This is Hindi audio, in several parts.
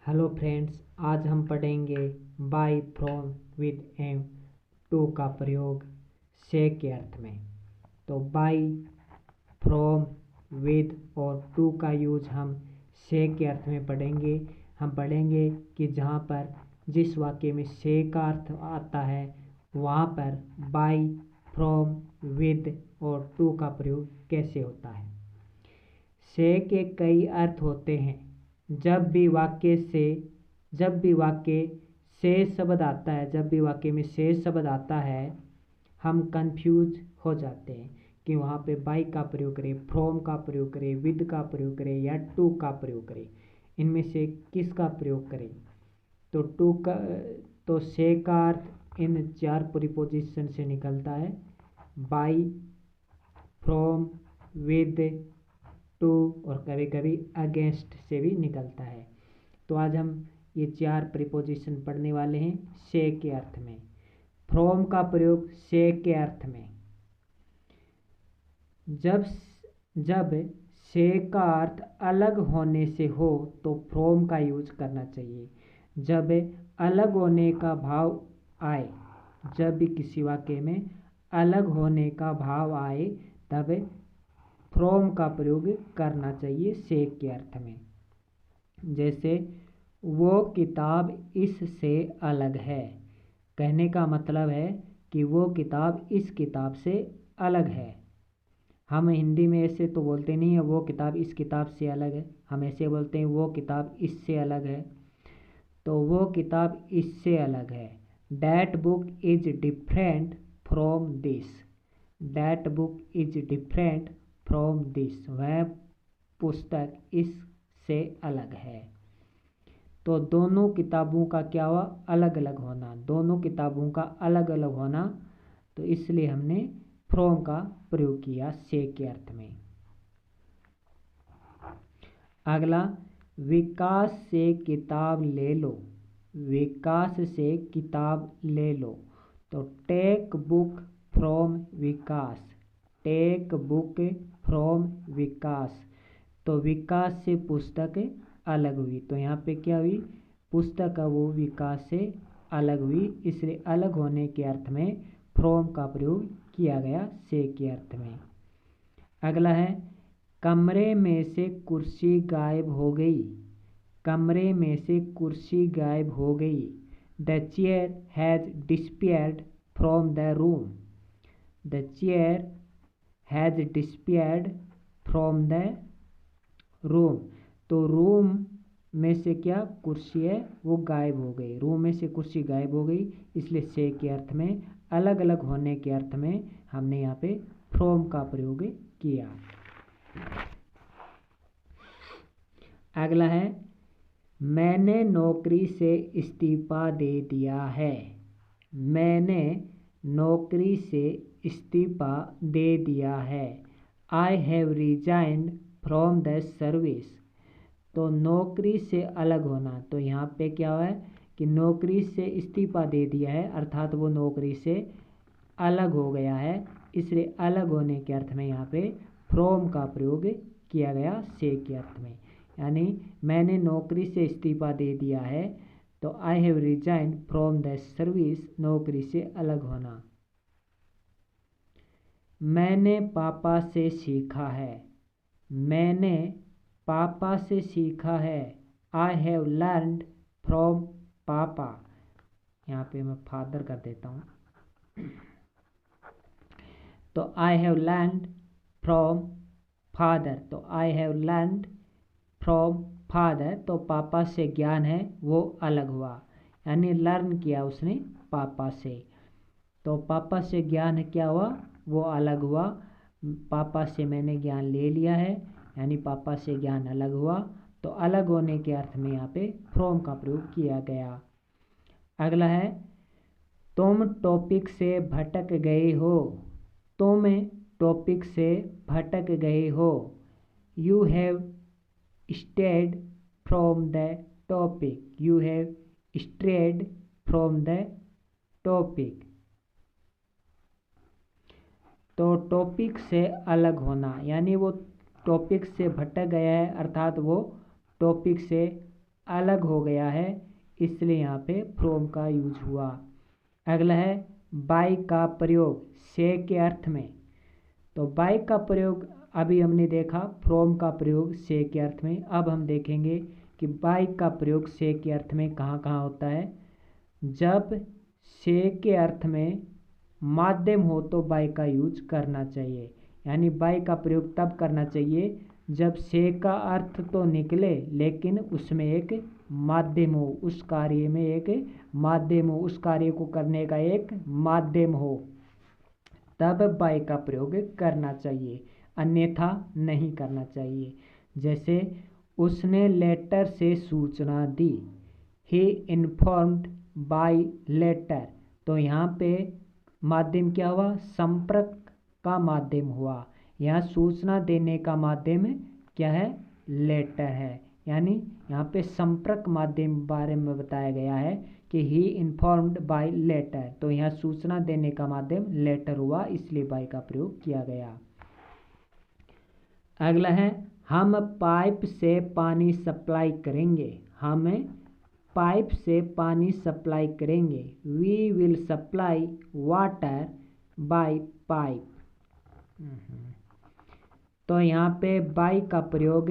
हेलो फ्रेंड्स, आज हम पढ़ेंगे by, from, with and to का प्रयोग से के अर्थ में। तो बाय, फ्रॉम, विद और टू का यूज हम से के अर्थ में पढ़ेंगे। हम पढ़ेंगे कि जहाँ पर जिस वाक्य में से का अर्थ आता है वहाँ पर बाय, फ्रॉम, विद और टू का प्रयोग कैसे होता है। से के कई अर्थ होते हैं। जब भी वाक्य से शब्द आता है, जब भी वाक्य में से शब्द आता है, हम कंफ्यूज हो जाते हैं कि वहाँ पे बाय का प्रयोग करें, फ्रॉम का प्रयोग करें, विद का प्रयोग करें या टू का प्रयोग करें। इनमें से किसका प्रयोग करें। तो से का अर्थ इन चार प्रीपोजिशन से निकलता है। बाय, फ्रॉम, विद, टू और कभी कभी अगेंस्ट से भी निकलता है। तो आज हम ये चार प्रीपोजिशन पढ़ने वाले हैं से के अर्थ में। फ्रॉम का प्रयोग से के अर्थ में, जब से का अर्थ अलग होने से हो तो फ्रॉम का यूज करना चाहिए। जब अलग होने का भाव आए, जब भी किसी वाक्य में अलग होने का भाव आए तब फ्रॉम का प्रयोग करना चाहिए से के अर्थ में। जैसे वो किताब इससे अलग है। कहने का मतलब है कि वो किताब इस किताब से अलग है। हम हिंदी में ऐसे तो बोलते नहीं है वो किताब इस किताब से अलग है, हम ऐसे बोलते हैं वो किताब इससे अलग है। तो वो किताब इससे अलग है। That book is different from this. That book is different from this. वह पुस्तक इससे अलग है। तो दोनों किताबों का क्या हुआ, अलग अलग होना। दोनों किताबों का अलग अलग होना, तो इसलिए हमने फ्रॉम का प्रयोग किया से के अर्थ में। अगला, विकास से किताब ले लो। विकास से किताब ले लो। तो take book from Vikas. Take book from Vikas. तो विकास से पुस्तक अलग हुई, तो यहाँ पे क्या हुई, पुस्तक वो विकास से अलग हुई, इसलिए अलग होने के अर्थ में फ्रॉम का प्रयोग किया गया से के अर्थ में। अगला है, कमरे में से कुर्सी गायब हो गई। कमरे में से कुर्सी गायब हो गई। The chair has disappeared from the room. The chair has disappeared from the room. तो रूम में से क्या कुर्सी है वो गायब हो गई, रूम में से कुर्सी गायब हो गई, इसलिए से के अर्थ में अलग अलग होने के अर्थ में हमने यहाँ पे फ्रॉम का प्रयोग किया। अगला है, मैंने नौकरी से इस्तीफा दे दिया है। मैंने नौकरी से इस्तीफा दे दिया है। I have resigned from the service. तो नौकरी से अलग होना, तो यहाँ पे क्या हुआ है कि नौकरी से इस्तीफा दे दिया है, अर्थात वो नौकरी से अलग हो गया है, इसलिए अलग होने के अर्थ में यहाँ पे फ्रॉम का प्रयोग किया गया से के अर्थ में। यानी मैंने नौकरी से इस्तीफा दे दिया है, तो I have resigned from the service, नौकरी से अलग होना। मैंने पापा से सीखा है। मैंने पापा से सीखा है। आई हैव लर्नड फ्रॉम पापा। यहाँ पे मैं फादर कर देता हूँ। तो I have learned from father. तो I have learned from father, तो पापा से ज्ञान है वो अलग हुआ, यानी लर्न किया उसने पापा से। तो पापा से ज्ञान क्या हुआ, वो अलग हुआ। पापा से मैंने ज्ञान ले लिया है, यानी पापा से ज्ञान अलग हुआ, तो अलग होने के अर्थ में यहाँ पे फ्रॉम का प्रयोग किया गया। अगला है, तुम टॉपिक से भटक गए हो। तुम टॉपिक से भटक गए हो। You have strayed from the topic. You have strayed from the topic. तो टॉपिक से अलग होना, यानी वो टॉपिक से भटक गया है, अर्थात वो टॉपिक से अलग हो गया है, इसलिए यहाँ पे फ्रॉम का यूज हुआ। अगला है बाय का प्रयोग से के अर्थ में। तो बाय का प्रयोग अभी हमने देखा फ्रॉम का प्रयोग से के अर्थ में। अब हम देखेंगे कि बाय का प्रयोग से के अर्थ में कहाँ कहाँ होता है। जब से के अर्थ में माध्यम हो तो बाय का यूज करना चाहिए, यानी बाय का प्रयोग तब करना चाहिए जब से का अर्थ तो निकले लेकिन उसमें एक माध्यम हो, उस कार्य में एक माध्यम हो, उस कार्य को करने का एक माध्यम हो, तब बाय का प्रयोग करना चाहिए, अन्यथा नहीं करना चाहिए। जैसे उसने लेटर से सूचना दी, ही इन्फॉर्म्ड बाय लेटर। तो यहाँ पे माध्यम क्या हुआ, संपर्क का माध्यम हुआ। यहाँ सूचना देने का माध्यम क्या है, लेटर है, यानी यहाँ पे संपर्क माध्यम बारे में बताया गया है कि ही इन्फॉर्म्ड बाय लेटर। तो यहाँ सूचना देने का माध्यम लेटर हुआ, इसलिए बाय का प्रयोग किया गया। अगला है हम पाइप से पानी सप्लाई करेंगे, हम पाइप से पानी सप्लाई करेंगे। We will supply water by pipe. तो यहाँ पे बाय का प्रयोग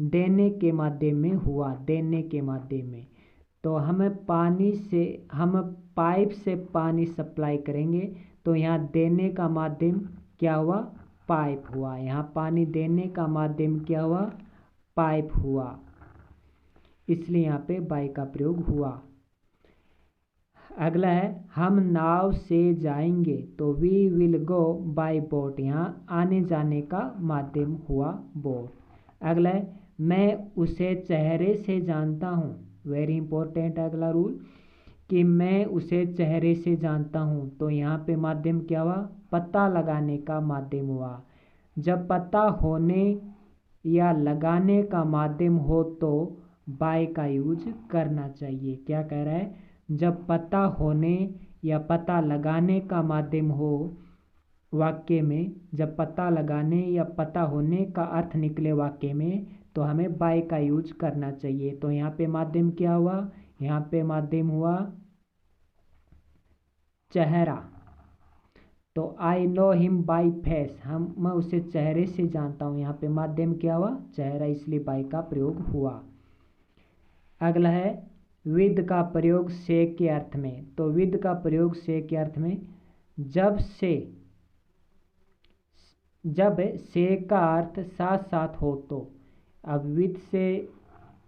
देने के माध्यम में हुआ, देने के माध्यम में। तो हम पाइप से पानी सप्लाई करेंगे, तो यहाँ देने का माध्यम क्या हुआ, पाइप हुआ। यहाँ पानी देने का माध्यम क्या हुआ, पाइप हुआ, इसलिए यहाँ पे बाय का प्रयोग हुआ। अगला है हम नाव से जाएंगे, तो we will go by boat. यहाँ आने जाने का माध्यम हुआ बोट। अगला है मैं उसे चेहरे से जानता हूँ। वेरी इंपॉर्टेंट अगला रूल कि मैं उसे चेहरे से जानता हूँ। तो यहाँ पे माध्यम क्या हुआ, पता लगाने का माध्यम हुआ। जब पता होने या लगाने का माध्यम हो तो बाय का यूज करना चाहिए। क्या कह रहा है, जब पता होने या पता लगाने का माध्यम हो वाक्य में, जब पता लगाने या पता होने का अर्थ निकले वाक्य में, तो हमें बाय का यूज करना चाहिए। तो यहाँ पे माध्यम क्या हुआ, यहाँ पे माध्यम हुआ चेहरा। तो I know him by face, मैं उसे चेहरे से जानता हूँ। यहाँ पे माध्यम क्या हुआ, चेहरा, इसलिए बाय का प्रयोग हुआ। अगला है विद का प्रयोग से के अर्थ में। तो विद का प्रयोग से के अर्थ में जब से का अर्थ साथ साथ हो तो। अब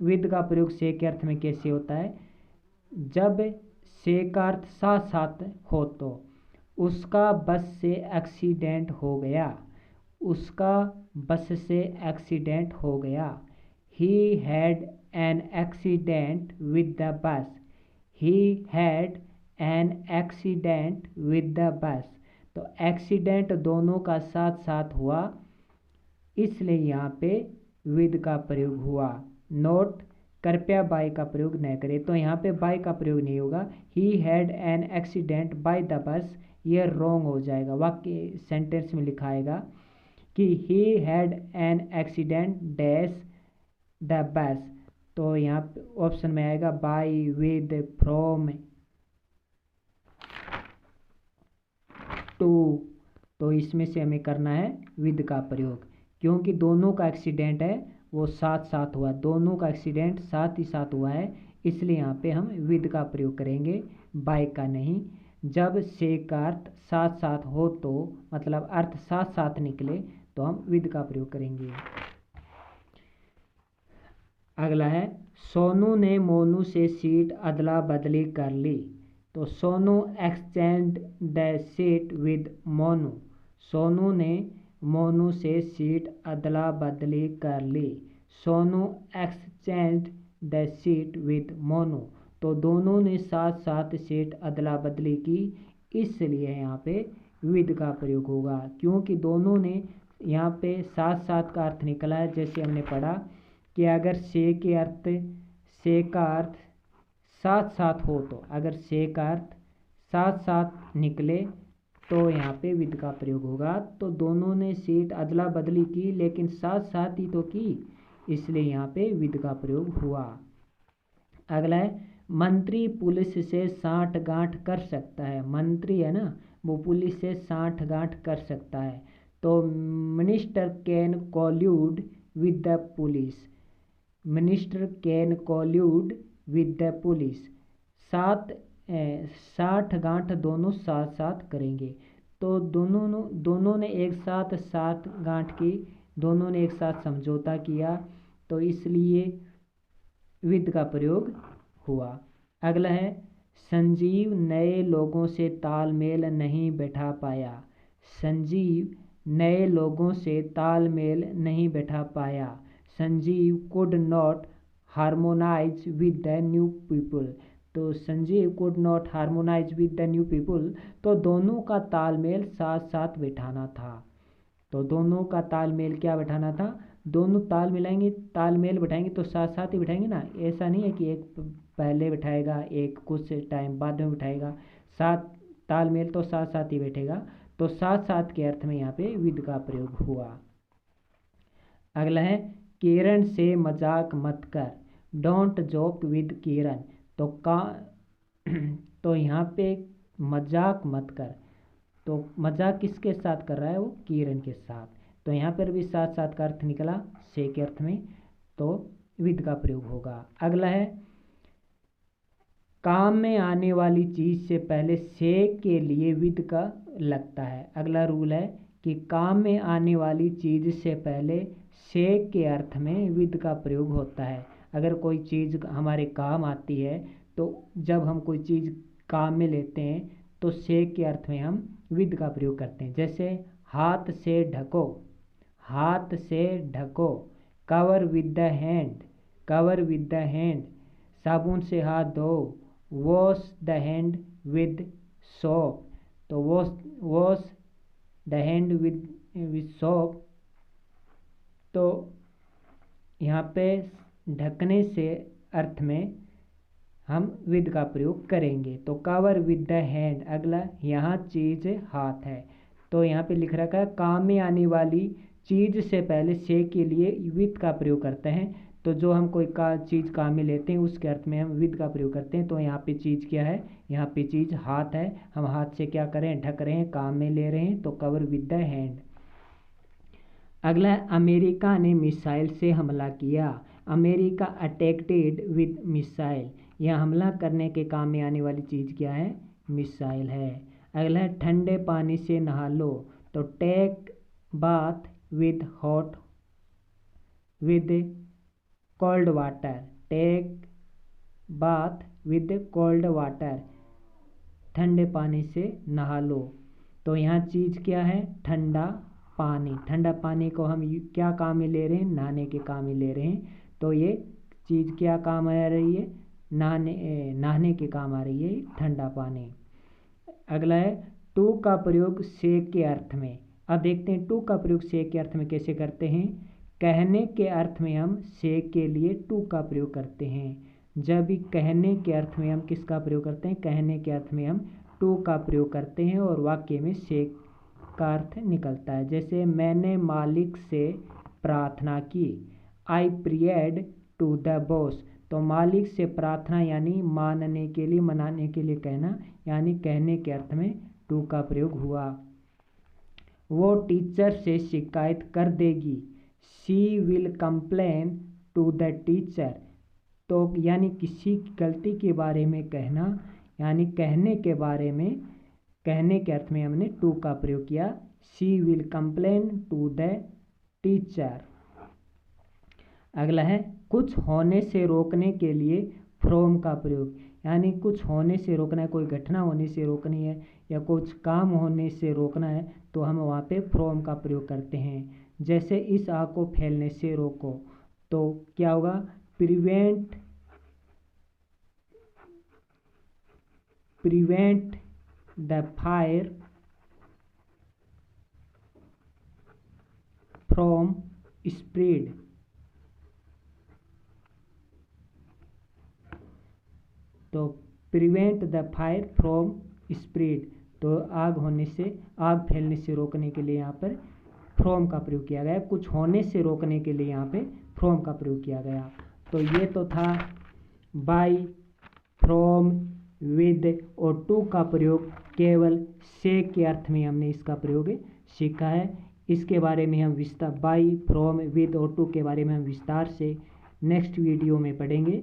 विद का प्रयोग से के अर्थ में कैसे होता है, जब से का अर्थ साथ साथ हो तो। उसका बस से एक्सीडेंट हो गया, उसका बस से एक्सीडेंट हो गया। He had an accident with the bus, he had an accident with the bus. तो एक्सीडेंट दोनों का साथ साथ हुआ, इसलिए यहाँ पे विद का प्रयोग हुआ। नोट, कृपया बाय का प्रयोग न करें। तो यहाँ पे बाय का प्रयोग नहीं होगा। He had an accident by the bus, ये रॉन्ग हो जाएगा। वाक्य सेंटेंस में लिखाएगा कि he had an accident dash the bus. तो यहाँ पे ऑप्शन में आएगा बाय, विद, फ्रॉम, टू। तो इसमें से हमें करना है विद का प्रयोग, क्योंकि दोनों का एक्सीडेंट है वो साथ साथ हुआ, दोनों का एक्सीडेंट साथ ही साथ हुआ है, इसलिए यहाँ पे हम विद का प्रयोग करेंगे, बाय का नहीं। जब से का अर्थ साथ साथ हो तो, मतलब अर्थ साथ साथ निकले, तो हम विद का प्रयोग करेंगे। अगला है सोनू ने मोनू से सीट अदला बदली कर ली। तो Sonu exchange the seat with Monu, Sonu ने मोनू से सीट अदला बदली कर ली। Sonu exchange the seat with Monu. तो दोनों ने साथ साथ सीट अदला बदली की, इसलिए यहाँ पे विद का प्रयोग होगा, क्योंकि दोनों ने यहाँ पे साथ साथ का अर्थ निकला है। जैसे हमने पढ़ा कि अगर से का अर्थ साथ साथ हो तो, अगर से का अर्थ साथ साथ निकले तो यहाँ पे विद का प्रयोग होगा। तो दोनों ने सीट अदला बदली की, लेकिन साथ साथ ही तो की, इसलिए यहाँ पे विद का प्रयोग हुआ। अगला है मंत्री पुलिस से साठगांठ कर सकता है। मंत्री है ना, वो पुलिस से साठगांठ कर सकता है। तो minister can collude with the police. Minister can collude with the police. साठगांठ दोनों साथ साथ करेंगे। तो दोनों ने एक साथ साठगांठ की, दोनों ने एक साथ समझौता किया, तो इसलिए विद का प्रयोग हुआ। अगला है संजीव नए लोगों से तालमेल नहीं बैठा पाया। संजीव नए लोगों से तालमेल नहीं बैठा पाया। Sanjeev could not harmonise with the new people. तो Sanjeev could not harmonise with the new people, तो दोनों का तालमेल साथ साथ बैठाना था। तो दोनों का तालमेल क्या बैठाना था, दोनों तालमेल बैठाएंगे तो साथ साथ ही बैठाएंगे ना। ऐसा नहीं है कि एक पहले बैठाएगा एक कुछ टाइम बाद में बैठाएगा। साथ तालमेल तो साथ साथ ही बैठेगा। तो साथ साथ के अर्थ में यहाँ पे विद का प्रयोग हुआ। अगला है किरण से मजाक मत कर। डोंट जोक विद किरण। तो यहाँ पे मजाक मत कर, तो मजाक किसके साथ कर रहा है, वो किरण के साथ। तो यहाँ पर भी साथ साथ का अर्थ निकला से के अर्थ में, तो विद का प्रयोग होगा। अगला है काम में आने वाली चीज से पहले से के लिए विद का लगता है। अगला रूल है कि काम में आने वाली चीज से पहले से के अर्थ में विद का प्रयोग होता है। अगर कोई चीज हमारे काम आती है, तो जब हम कोई चीज काम में लेते हैं तो से के अर्थ में हम विद का प्रयोग करते हैं। जैसे हाथ से ढको, हाथ से ढको। Cover with the hand, cover with the hand. साबुन से हाथ धो, wash the hand with soap. तो wash the hand with soap. तो यहाँ पे ढकने से अर्थ में हम विद का प्रयोग करेंगे। तो कवर विद द हैंड। अगला यहाँ चीज हाथ है, तो यहाँ पे लिख रखा है काम में आने वाली चीज से पहले से के लिए विद का प्रयोग करते हैं। तो जो हम कोई चीज काम में लेते हैं उसके अर्थ में हम विद का प्रयोग करते हैं। तो यहाँ पे चीज क्या है, यहाँ पे चीज हाथ है। हम हाथ से क्या करें, ढक रहे हैं, काम में ले रहे हैं, तो कवर विद द हैंड। अगला है अमेरिका ने मिसाइल से हमला किया। America attacked with missile. यह हमला करने के काम में आने वाली चीज़ क्या है, मिसाइल है। अगला है ठंडे पानी से नहा लो। तो take bath with hot with cold water. Take bath with cold water. ठंडे पानी से नहा लो। तो यहाँ चीज़ क्या है, ठंडा पानी। ठंडा पानी को हम क्या काम में ले रहे हैं, नहाने के काम में ले रहे हैं। तो ये चीज़ क्या काम आ रही है, नहाने के काम आ रही है ठंडा पानी। अगला है टू का प्रयोग से के अर्थ में। अब देखते हैं टू का प्रयोग से के अर्थ में कैसे करते हैं। कहने के अर्थ में हम से के लिए टू का प्रयोग करते हैं। जब भी कहने के अर्थ में हम किसका प्रयोग करते हैं, कहने के अर्थ में हम टू का प्रयोग करते हैं और वाक्य में से का अर्थ निकलता है। जैसे मैंने मालिक से प्रार्थना की। आई प्रेयर्ड टू द बॉस। तो मालिक से प्रार्थना यानी मानने के लिए, मनाने के लिए कहना, यानी कहने के अर्थ में टू का प्रयोग हुआ। वो टीचर से शिकायत कर देगी। She will complain to the teacher. तो यानी किसी गलती के बारे में कहना, यानी कहने के बारे में, कहने के अर्थ में हमने टू का प्रयोग किया। She will complain to the teacher. अगला है कुछ होने से रोकने के लिए फ्रॉम का प्रयोग। यानी कुछ होने से रोकना है, कोई घटना होने से रोकनी है या कुछ काम होने से रोकना है, तो हम वहाँ पे फ्रॉम का प्रयोग करते हैं। जैसे इस आग को फैलने से रोको। तो क्या होगा, prevent the fire from spread. तो prevent the fire from spread, तो आग होने से, आग फैलने से रोकने के लिए यहाँ पर फ्रॉम का प्रयोग किया गया। कुछ होने से रोकने के लिए यहाँ पे फ्रॉम का प्रयोग किया गया। तो ये तो था बाय, फ्रॉम, विद और टू का प्रयोग केवल से के अर्थ में हमने इसका प्रयोग सीखा है। इसके बारे में हम विस्तार, बाय, फ्रॉम, विद और टू के बारे में हम विस्तार से नेक्स्ट वीडियो में पढ़ेंगे।